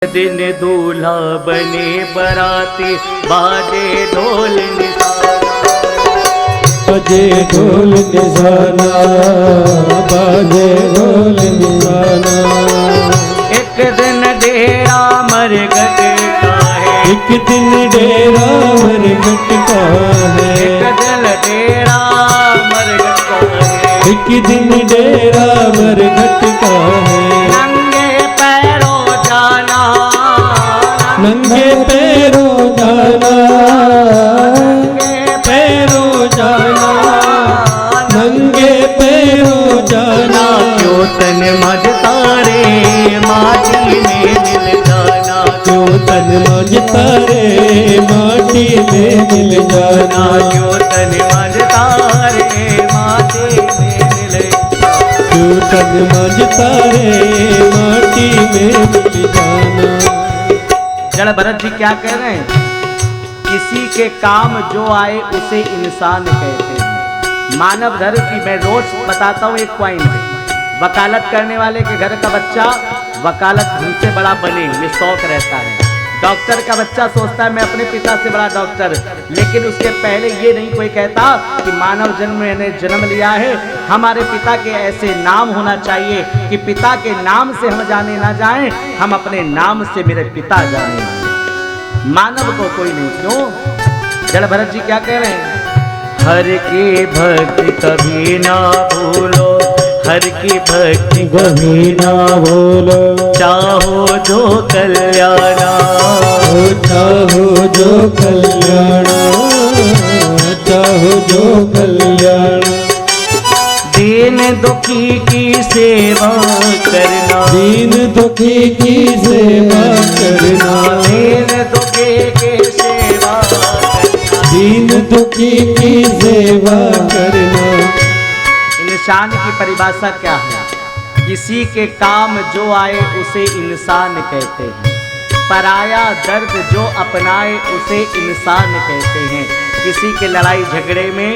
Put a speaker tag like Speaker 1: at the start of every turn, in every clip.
Speaker 1: दिन दूल्हा बने बराती बाजे ढोल निशाना,
Speaker 2: बाजे ढोल निशाना, बाजे ढोल निशाना।
Speaker 1: एक दिन डेरा मरघट का है,
Speaker 2: एक दिन डेरा मरघट का है,
Speaker 1: एक दिन डेरा मरघट का है,
Speaker 2: एक दिन डेरा मरघट का है। नंगे पैरों जाना, पैरों जाना, नंगे पैरों जाना।
Speaker 1: क्यों तन मजता रे माटी में मिल जाना,
Speaker 2: क्यों तन मजता रे माटी में मिल जाना।
Speaker 1: क्यों तन मजता रे माटी में मिल जाना,
Speaker 2: क्यों तन मजता रे माटी में मिल जाना।
Speaker 1: जड़ भरत जी क्या कह रहे हैं? किसी के काम जो आए उसे इंसान कहते हैं। मानव धर्म की मैं रोज बताता हूँ एक पॉइंट। वकालत करने वाले के घर का बच्चा वकालत हमसे बड़ा बने, ये शौक रहता है। डॉक्टर का बच्चा सोचता है मैं अपने पिता से बड़ा डॉक्टर, लेकिन उसके पहले ये नहीं कोई कहता कि मानव जन्म मैंने जन्म लिया है, हमारे पिता के ऐसे नाम होना चाहिए कि पिता के नाम से हम जाने ना जाएं, हम अपने नाम से मेरे पिता जाने। मानव को कोई नहीं। क्यों? जड़ भरत जी क्या कह रहे हैं? हर की भक्ति कभी ना भूलो, हर की भक्ति
Speaker 2: कभी ना भूलो,
Speaker 1: चाहो जो कल्याणा,
Speaker 2: चाहो जो कल्याणा, चाहो जो कल्याणा।
Speaker 1: दीन दुखी की सेवा करना,
Speaker 2: दीन दुखी की सेवा करना,
Speaker 1: दीन दुखी की सेवा करना,
Speaker 2: दीन दुखी की सेवा करना।
Speaker 1: इंसान की परिभाषा क्या है? किसी के काम जो आए उसे इंसान कहते हैं। पराया दर्द जो अपनाए उसे इंसान कहते हैं। किसी के लड़ाई झगड़े में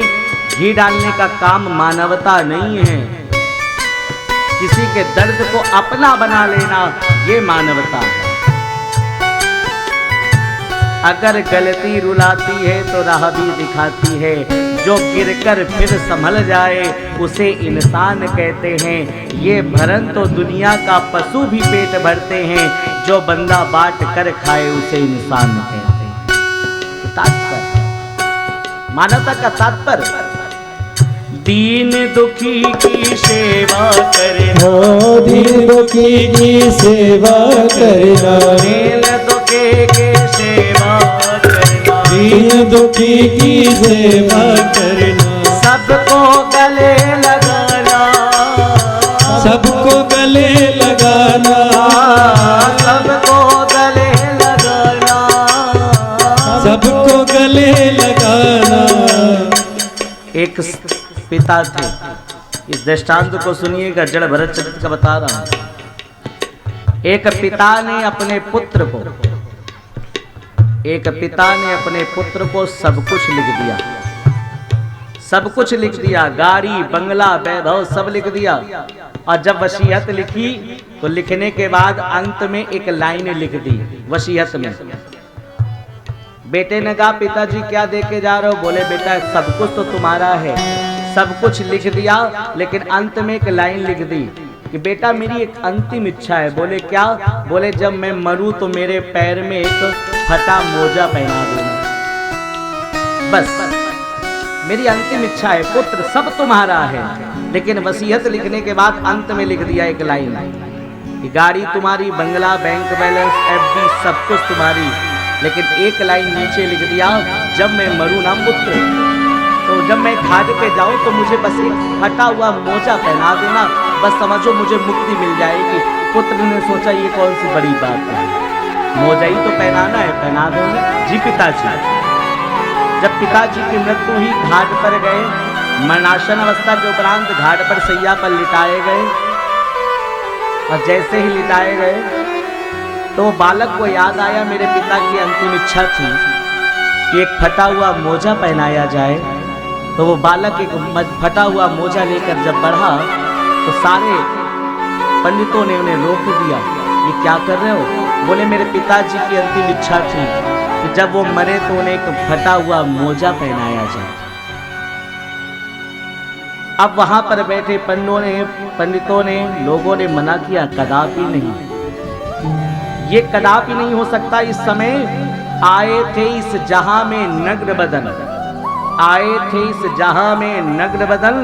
Speaker 1: घी डालने का काम मानवता नहीं है। किसी के दर्द को अपना बना लेना ये मानवता है। अगर गलती रुलाती है तो राह भी दिखाती है, जो गिरकर फिर संभल जाए उसे इंसान कहते हैं। ये भरन तो दुनिया का पशु भी पेट भरते हैं, जो बंदा बांट कर खाए उसे इंसान कहते हैं। तात्पर्य, मानवता का तात्पर्य दीन दुखी की सेवा करना,
Speaker 2: दीन दुखी की सेवा करना,
Speaker 1: दीन दुखी की सेवा करना,
Speaker 2: दीन दुखी की सेवा करना।
Speaker 1: सबको गले लगाना,
Speaker 2: सबको गले लगाना,
Speaker 1: सबको गले लगाना,
Speaker 2: सबको गले लगाना।
Speaker 1: एक पिता थे, इस दृष्टांत को सुनिएगा, जड़ भरत चरित्र का बता रहा हूं। एक पिता ने अपने पुत्र को, एक पिता ने अपने पुत्र को सब कुछ लिख दिया, सब कुछ लिख दिया, गाड़ी बंगला वैभव सब लिख दिया। और जब वसीयत लिखी तो लिखने के बाद अंत में एक लाइन लिख दी वसीयत में। बेटे ने कहा पिताजी क्या दे के जा रहे हो? बोले बेटा सब कुछ तो तुम्हारा है, सब कुछ लिख दिया, लेकिन अंत में एक लाइन लिख दी कि बेटा मेरी एक अंतिम इच्छा है। बोले क्या? बोले जब मैं मरूं तो मेरे पैर में एक फटा मोजा पहना देना, बस मेरी अंतिम इच्छा है। पुत्र सब तुम्हारा है, लेकिन वसीयत लिखने के बाद अंत में लिख दिया एक लाइन कि गाड़ी तुम्हारी, बंगला, बैंक बैलेंस, एफडी सब कुछ तुम्हारी, लेकिन एक लाइन नीचे लिख दिया जब मैं मरूं ना पुत्र, तो जब मैं घाट पे जाऊं तो मुझे बस एक फटा हुआ मोजा पहना देना, बस समझो मुझे मुक्ति मिल जाएगी। पुत्र ने सोचा ये कौन सी बड़ी बात है, मोजा ही तो पहनाना है, पहना दूंगा जी पिताजी। जब पिताजी की मृत्यु हुई, घाट पर गए, मरणासन अवस्था के उपरांत घाट पर सैया पर लिटाए गए, और जैसे ही लिटाए गए तो बालक को याद आया मेरे पिता की अंतिम इच्छा थी कि एक फटा हुआ मोजा पहनाया जाए। तो वो बालक एक फटा हुआ मोजा लेकर जब बढ़ा तो सारे पंडितों ने उन्हें रोक दिया, ये क्या कर रहे हो? बोले मेरे पिताजी की अंतिम इच्छा थी कि जब वो मरे तो उन्हें एक फटा हुआ मोजा पहनाया जाए। अब वहां पर बैठे पंडितों ने लोगों ने मना किया, कदापि नहीं, ये कदापि नहीं हो सकता। इस समय आए थे इस जहां में नग्न बदन, आए थे इस जहां में नग्न बदन,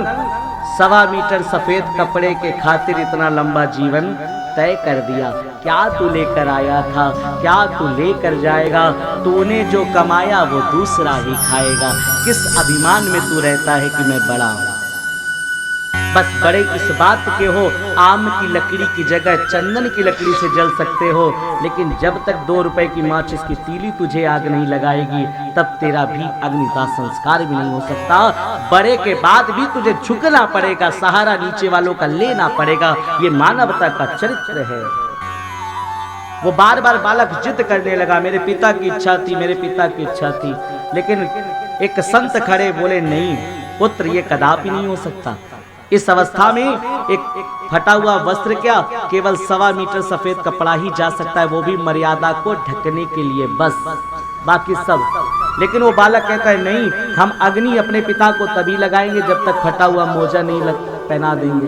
Speaker 1: 1.25 मीटर सफेद कपड़े के खातिर इतना लंबा जीवन तय कर दिया। क्या तू लेकर आया था, क्या तू लेकर जाएगा? तूने जो कमाया वो दूसरा ही खाएगा। किस अभिमान में तू रहता है कि मैं बड़ा हूं? बस बड़े इस बात के हो, आम की लकड़ी की जगह चंदन की लकड़ी से जल सकते हो, लेकिन जब तक 2 रुपए की माचिस की तीली तुझे आग नहीं लगाएगी तब तेरा भी अग्निदाह संस्कार भी नहीं हो सकता। बड़े के बाद भी तुझे झुकना पड़ेगा, सहारा नीचे वालों का लेना पड़ेगा। ये मानवता का चरित्र है। वो बार बार बालक जिद करने लगा, मेरे पिता की इच्छा थी, मेरे पिता की इच्छा थी। लेकिन एक संत खड़े बोले, नहीं पुत्र, ये कदापि नहीं हो सकता। इस अवस्था में एक फटा हुआ वस्त्र क्या, केवल 1.25 मीटर सफेद कपड़ा ही जा सकता है, वो भी मर्यादा को ढकने के लिए, बस बाकी सब। लेकिन वो बालक कहता है, नहीं, हम अग्नि अपने पिता को तभी लगाएंगे जब तक फटा हुआ मोजा नहीं पहना देंगे,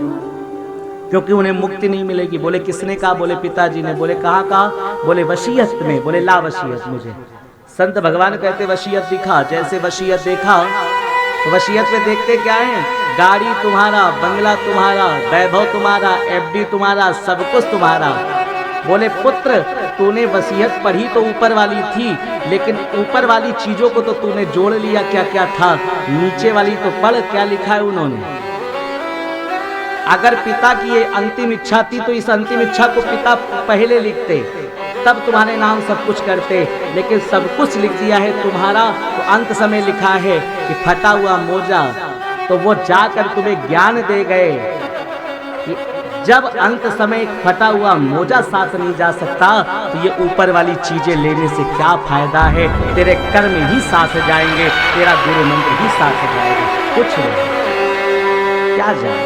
Speaker 1: क्योंकि उन्हें मुक्ति नहीं मिलेगी। बोले किसने कहा? बोले पिताजी ने। बोले कहाँ कहा? बोले वसीयत में। बोले ला वसीयत मुझे। संत भगवान कहते वसीयत दिखा। जैसे वसीयत देखा तो वसीयत में देखते क्या है? गाड़ी तुम्हारा, बंगला तुम्हारा, वैभव तुम्हारा, एफडी तुम्हारा, सब कुछ तुम्हारा। बोले पुत्र, तूने वसीयत पढ़ी तो ऊपर वाली थी, लेकिन ऊपर वाली चीजों को तो तूने जोड़ लिया, क्या क्या था, नीचे वाली तो पढ़, क्या लिखा है उन्होंने। अगर पिता की ये अंतिम इच्छा थी तो इस अंतिम इच्छा को पिता पहले लिखते, तब तुम्हारे नाम सब कुछ करते, लेकिन सब कुछ लिख दिया है तुम्हारा। तो अंत समय लिखा है कि फटा हुआ मोजा, तो वो जाकर तुम्हें ज्ञान दे गए कि जब अंत समय एक फटा हुआ मोजा साथ नहीं जा सकता तो ये ऊपर वाली चीजें लेने से क्या फायदा है। तेरे कर्म ही साथ जाएंगे, तेरा गुरु मंत्र ही साथ जाएगा, कुछ नहीं, क्या जाए।